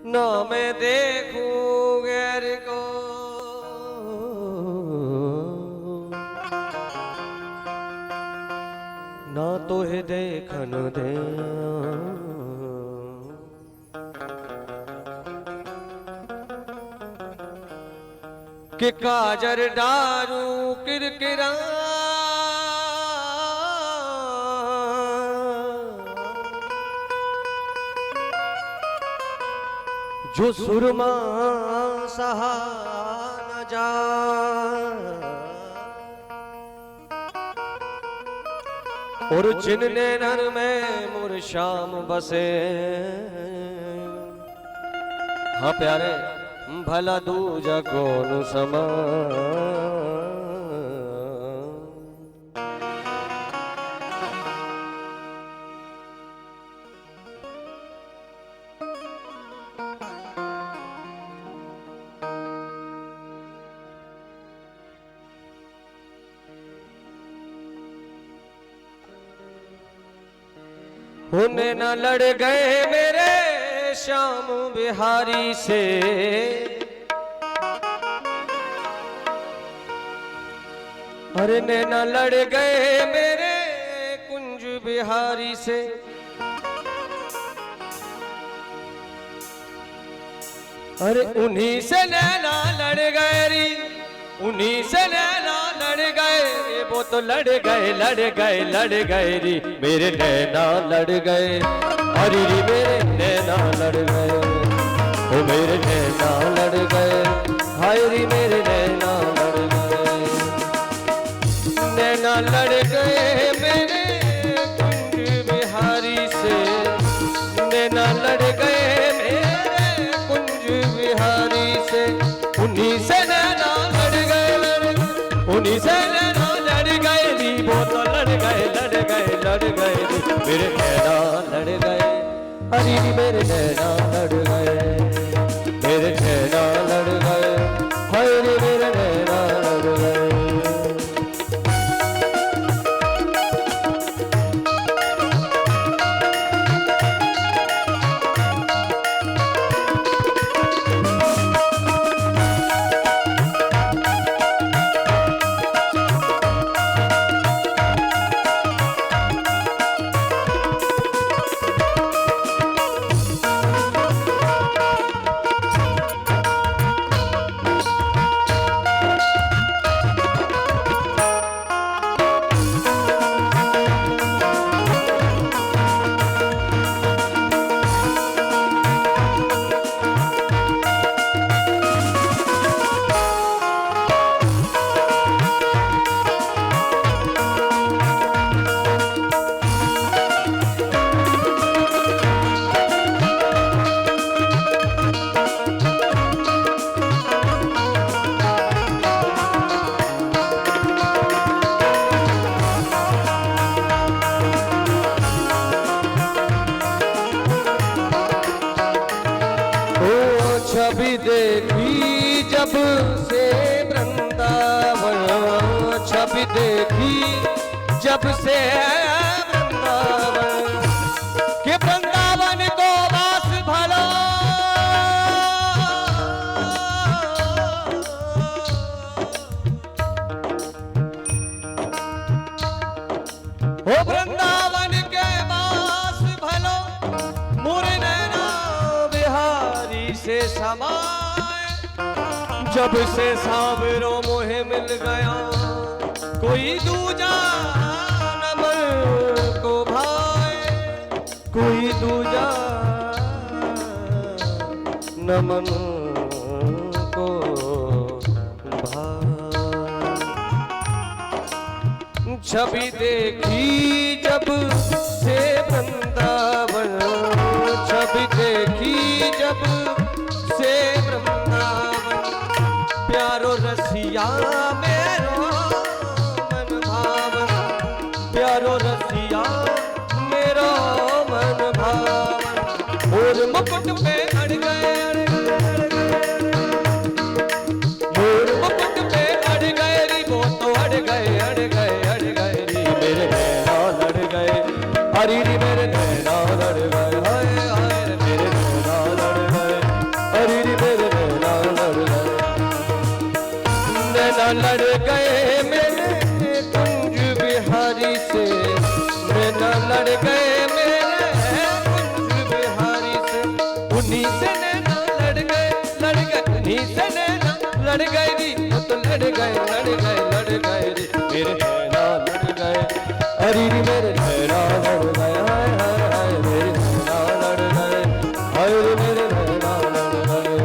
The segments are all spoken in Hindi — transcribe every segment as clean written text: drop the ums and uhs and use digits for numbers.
ना मैं देखूं गैर को, ना तो है देखन दे। कि काजर डारू किरकिरा जो सुरमा सहा न जा, और जिन नैनन में मुर शाम बसे। हाँ प्यारे भला दूजा कौन समा। होने न लड़ गए मेरे श्याम बिहारी से, अरे ने न लड़ गए मेरे कुंज बिहारी से। अरे उन्हीं से नैना लड़ गए री, उन्हीं से नैना लड़ गए। वो तो लड़ गए लड़ गए लड़ गए री, मेरे नैना लड़ गए। अरे री मेरे नैना लड़ गए, ओ मेरे नैना लड़ गए। हाय री मेरे नैना लड़ गए, नैना लड़ गए मेरे कुंज बिहारी से। नैना लड़ गए मेरे कुंज बिहारी से। उन्हीं से नैना लड़ गए, उन्हीं से नैना लड़ गए री। वो तो लड़ गए लड़ गए लड़ गए री, मेरे नैना लड़ गए। अरे मेरे नैना लड़ गए, मेरे नैना लड़ गए। हाय रे मेरे नैना लड़ गए। छवि देखी जब से वृंदावन, छवि देखी जब से वृंदावन। कि वृंदावन को वास भला, ओ वृंदावन के वास भलो मुरे नैना बिहारी से समाए। जब से सावरो मोहे मिल गया, कोई दूजा न मन को भाए। कोई दूजा न मन को भाए। छवि देखी जब से वृंदावन, छवि देखी जब से वृंदावन। प्यारो रसिया मेरो मन भावन, प्यारो रसिया मेरो मन भावन। और मुकुट पे अड़ गए, मोर मुकुट पे अड़ गए री। वो तो अड़ गए अड़ गए अड़ गए री, मेरे नैना लड़ गए। हरी री मेरे नैना लड़ गए, हाय हाय मेरे नैना लड़ गए। लड़ गए री, वो तो लड़ गए रे मेरे नैना लड़ गए। अरे रे मेरे नैना लड़ गए, हाय हाय हाय मेरे नैना लड़ गए, हाय रे मेरे नैना लड़ गए।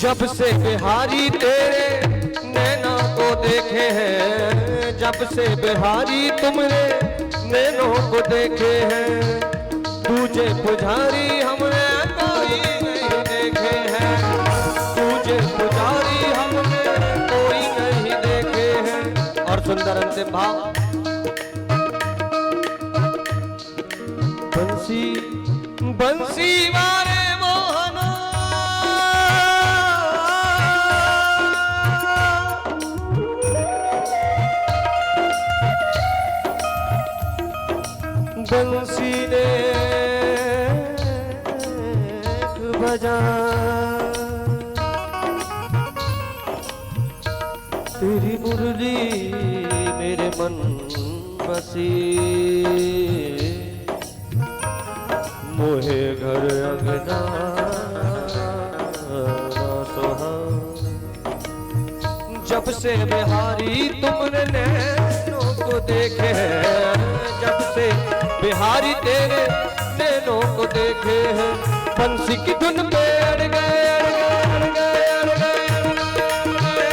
जब से बिहारी तेरे नैना को देखे हैं, जब से बिहारी तुमने नैनों को देखे हैं, तुझे पुजारी हमने कोई नहीं देखे हैं, तुझे पुजारी हमने कोई नहीं देखे हैं। और सुंदर अंतिम भाव, बंसी बंसी वाले मोहना बंसी ने बजा, तेरी मुरली मेरे मन बसी, मोहे घर अंगना सोहा। जब से बिहारी तुमने नैनों को देखे हैं, जब से बिहारी तेरे नैनों को देखे हैं, बंसी की धुन पे अड़ गए, अड़ गए, अड़ गए,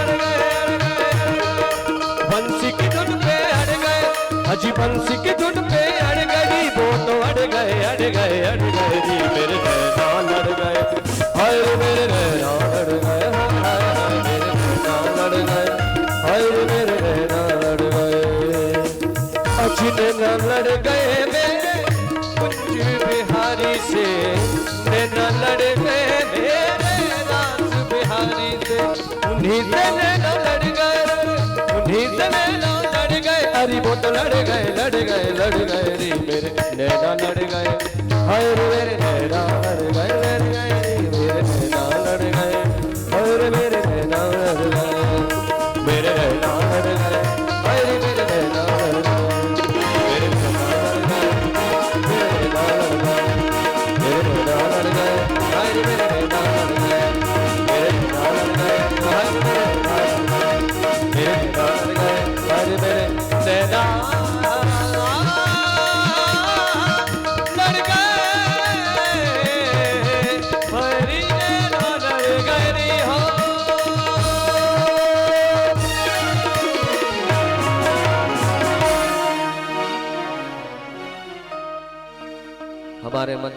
अड़ गए, बंसी की धुन पे अड़ गए, अजी बंसी की धुन पे अड़ गई, वो तो अड़ गए, अड़ गए, अड़ गए जी मेरे नैना लड़ गए, हाय मेरे नैना लड़ गए, हाय हाय मेरे नैना लड़ गए, हाय मेरे नैना लड़ गए। अजी नैना लड़ गए मेरे कुंज बिहारी से, नैना लड़ गए मेरे रास बिहारी से, उन्हीं से नैना लड़ गए, उन्हीं से नैना लड़ गए, अरे वो तो लड़ गए, लड़ गए, लड़ गए रे मेरे नैना लड़ गए, हाय रे मेरे नैना लड़ गए, लड़ गए रे मेरे नैना लड़ गए, हाय रे मेरे नैना लड़ गए, मेरे नैना लड़ गए, हाय रे मेरे नैना लड़ गए, मेरे नैना लड़ गए, मेरे नैना लड़ गए, मेरे नैना लड़ गए, हाय रे मेरे नैना लड़ गए, मेरे नैना लड़ गए, हाय रे मेरे नैना लड़ गए, मेरे नैना लड़ गए, हाय रे मेरे नैना लड़ गए, हरी नैना लड़ गए रे हो। हमारे मन